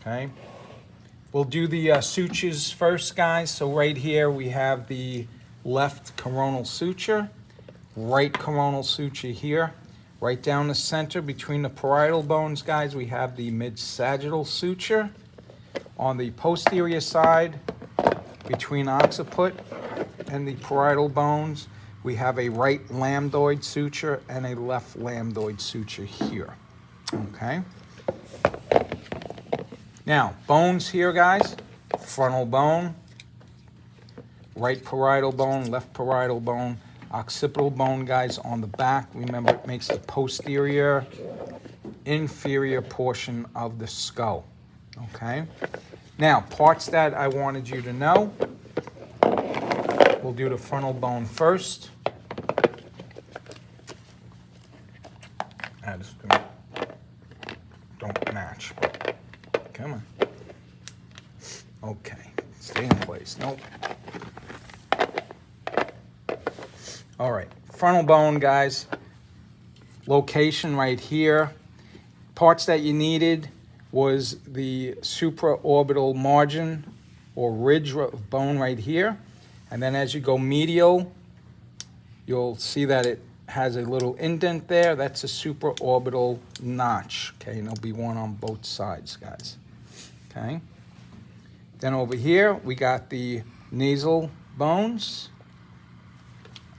okay? We'll do the sutures first, guys. So right here we have the left coronal suture, right coronal suture here. Right down the center between the parietal bones, guys, we have the mid-sagittal suture. On the posterior side, between occiput and the parietal bones, we have a right lambdoid suture and a left lambdoid suture here, okay? Now, bones here, guys, frontal bone, right parietal bone, left parietal bone, occipital bone, guys, on the back. Remember, it makes the posterior, inferior portion of the skull, okay? Now, parts that I wanted you to know. We'll do the frontal bone first. This don't match. Come on. Okay, stay in place. Nope. All right, frontal bone, guys. Location right here. Parts that you needed was the supraorbital margin or ridge of bone right here. And then as you go medial, you'll see that it has a little indent there. That's a supraorbital notch, okay? And there'll be one on both sides, guys, okay? Then over here, we got the nasal bones.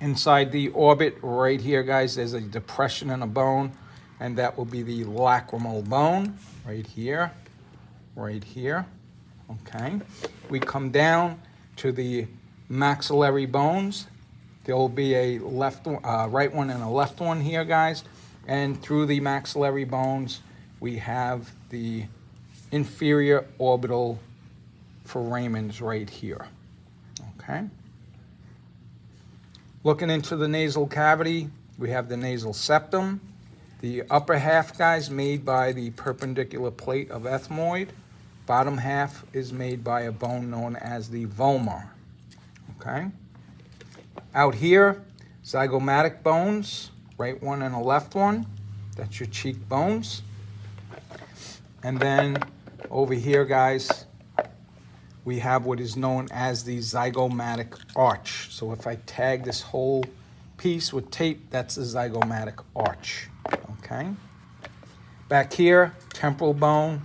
Inside the orbit right here, guys, there's a depression in a bone, and that will be the lacrimal bone right here, okay? We come down to the maxillary bones. There will be a right one and a left one here, guys. And through the maxillary bones, we have the inferior orbital foramens right here, okay? Looking into the nasal cavity, we have the nasal septum. The upper half, guys, made by the perpendicular plate of ethmoid. Bottom half is made by a bone known as the vomer, okay? Out here, zygomatic bones, right one and a left one. That's your cheekbones. And then over here, guys, we have what is known as the zygomatic arch. So if I tag this whole piece with tape, that's the zygomatic arch, okay? Back here, temporal bone,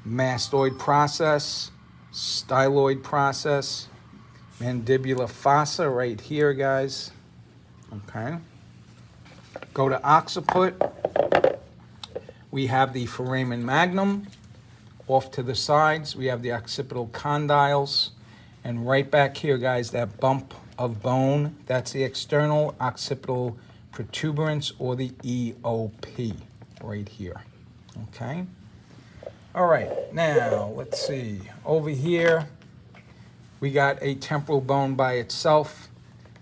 mastoid process, styloid process, mandibular fossa right here, guys, okay? Go to occiput. We have the foramen magnum. Off to the sides, we have the occipital condyles. And right back here, guys, that bump of bone, that's the external occipital protuberance, or the EOP, right here, okay? All right, now, let's see. Over here, we got a temporal bone by itself.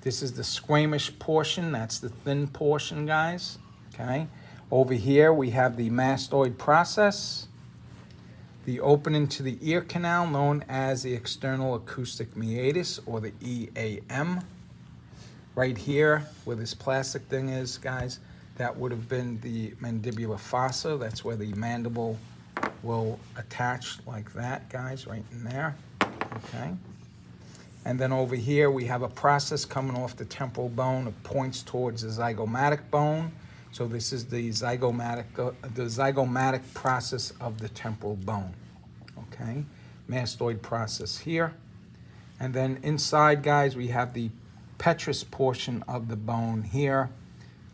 This is the squamous portion. That's the thin portion, guys, okay? Over here, we have the mastoid process, the opening to the ear canal known as the external acoustic meatus, or the EAM. Right here, where this plastic thing is, guys, that would have been the mandibular fossa. That's where the mandible will attach like that, guys, right in there, okay? And then over here, we have a process coming off the temporal bone. It points towards the zygomatic bone. So this is the zygomatic process of the temporal bone, okay? Mastoid process here. And then inside, guys, we have the petrous portion of the bone here,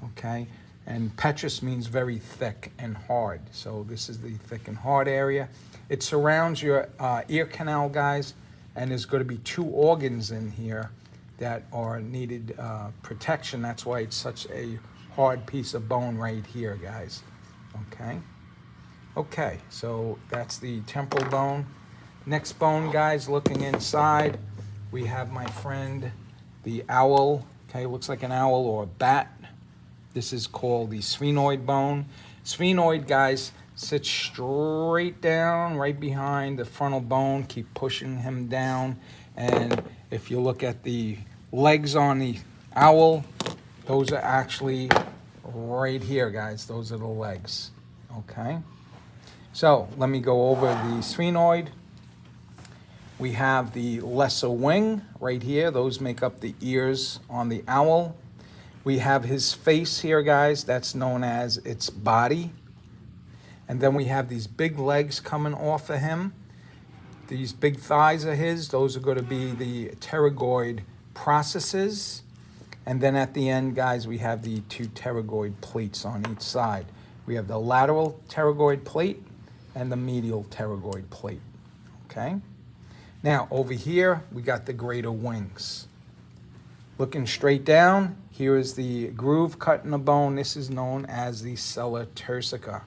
okay? And petrous means very thick and hard. So this is the thick and hard area. It surrounds your ear canal, guys, and there's going to be two organs in here that are needed protection. That's why it's such a hard piece of bone right here, guys, okay? Okay, so that's the temporal bone. Next bone, guys, looking inside, we have, my friend, the owl, okay? Looks like an owl or a bat. This is called the sphenoid bone. Sphenoid, guys, sits straight down right behind the frontal bone. Keep pushing him down. And if you look at the legs on the owl, those are actually right here, guys. Those are the legs, okay? So let me go over the sphenoid. We have the lesser wing right here. Those make up the ears on the owl. We have his face here, guys. That's known as its body. And then we have these big legs coming off of him. These big thighs are his. Those are going to be the pterygoid processes. And then at the end, guys, we have the two pterygoid plates on each side. We have the lateral pterygoid plate and the medial pterygoid plate. Okay? Now, over here, we got the greater wings. Looking straight down, here is the groove cut in the bone. This is known as the sella turcica.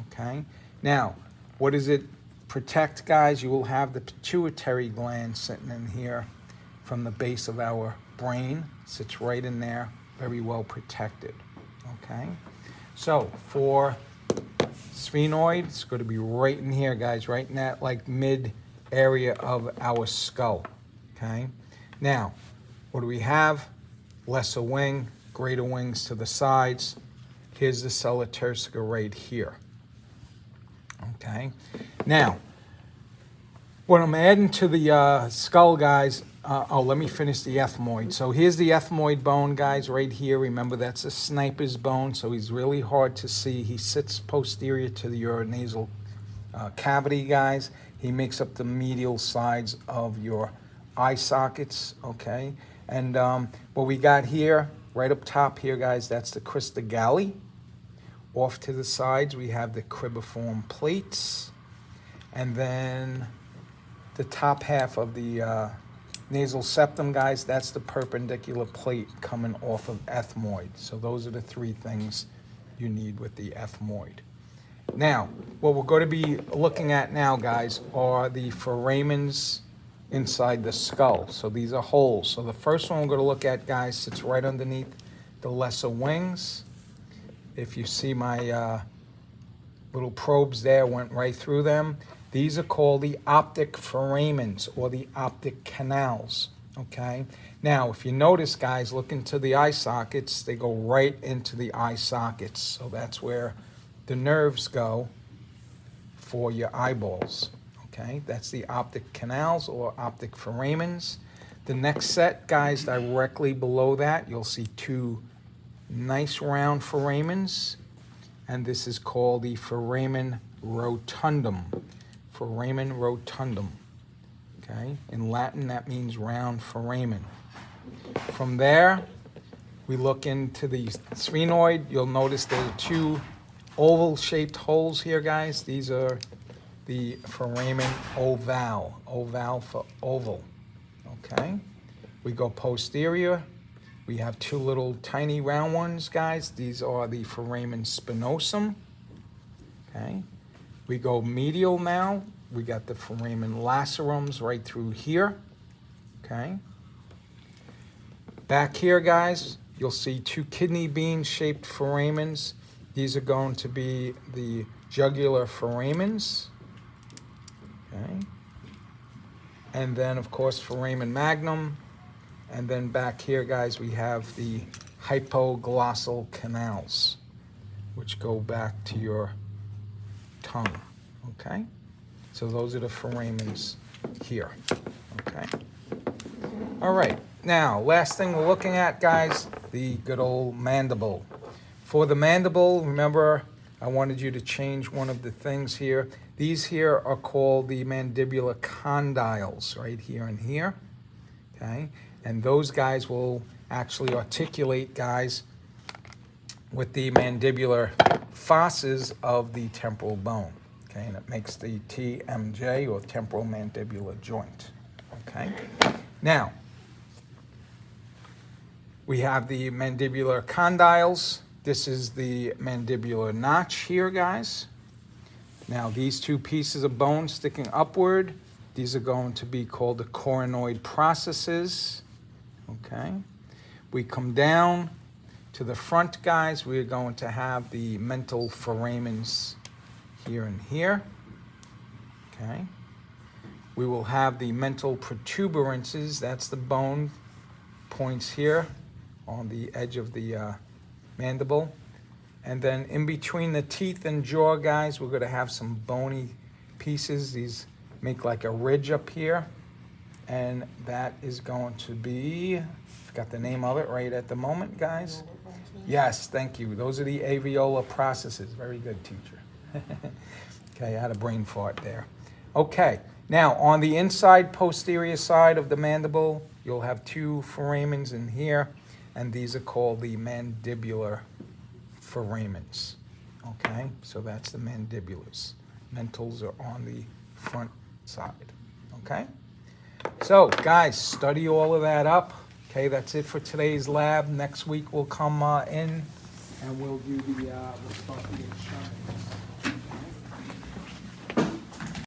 Okay? Now, what does it protect, guys? You will have the pituitary gland sitting in here from the base of our brain. Sits right in there, very well protected. Okay? So, for sphenoid, it's going to be right in here, guys, right in that like mid area of our skull. Okay? Now, what do we have? Lesser wing, greater wings to the sides. Here's the sella turcica right here. Okay? Now, what I'm adding to the skull, guys, let me finish the ethmoid. So here's the ethmoid bone, guys, right here. Remember, that's a sniper's bone, so he's really hard to see. He sits posterior to the uronasal cavity, guys. He makes up the medial sides of your eye sockets, okay? And what we got here, right up top here, guys, that's the crista galli. Off to the sides, we have the cribriform plates. And then the top half of the nasal septum, guys, that's the perpendicular plate coming off of ethmoid. So those are the three things you need with the ethmoid. Now, what we're going to be looking at now, guys, are the foramens inside the skull. So these are holes. So the first one we're going to look at, guys, sits right underneath the lesser wings. If you see my little probes there, went right through them. These are called the optic foramens or the optic canals, okay? Now, if you notice, guys, look into the eye sockets. They go right into the eye sockets. So that's where the nerves go for your eyeballs, okay? That's the optic canals or optic foramens. The next set, guys, directly below that, you'll see two nice round foramens, and this is called the foramen rotundum. Foramen rotundum, okay? In Latin, that means round foramen. From there, we look into the sphenoid. You'll notice there are two oval-shaped holes here, guys. These are the foramen ovale. Ovale for oval, okay? We go posterior. We have two little tiny round ones, guys. These are the foramen spinosum, okay? We go medial now. We got the foramen lacerums right through here, okay? Back here, guys, you'll see two kidney bean-shaped foramens. These are going to be the jugular foramens, okay? And then, of course, foramen magnum. And then back here, guys, we have the hypoglossal canals, which go back to your tongue, okay? So those are the foramens here, okay? All right, now, last thing we're looking at, guys, the good old mandible. For the mandible, remember, I wanted you to change one of the things here. These here are called the mandibular condyles, right here and here, okay? And those guys will actually articulate, guys, with the mandibular fosses of the temporal bone, okay? And it makes the TMJ, or temporal mandibular joint, okay? Now, we have the mandibular condyles. This is the mandibular notch here, guys. Now, these two pieces of bone sticking upward, these are going to be called the coronoid processes, okay? We come down to the front, guys. We're going to have the mental foramens here and here, okay? We will have the mental protuberances. That's the bone points here on the edge of the mandible. And then in between the teeth and jaw, guys, we're gonna have some bony pieces. These make like a ridge up here. And that is going to be, forgot the name of it right at the moment, guys. Yes, thank you. Those are the alveolar processes. Very good, teacher. Okay, I had a brain fart there. Okay, now on the inside posterior side of the mandible, you'll have two foramens in here, and these are called the mandibular foramens. Okay, so that's the mandibulars. Mentals are on the front side. Okay, so guys, study all of that up. Okay, that's it for today's lab. Next week we'll come in and we'll do the we'll start the instrument.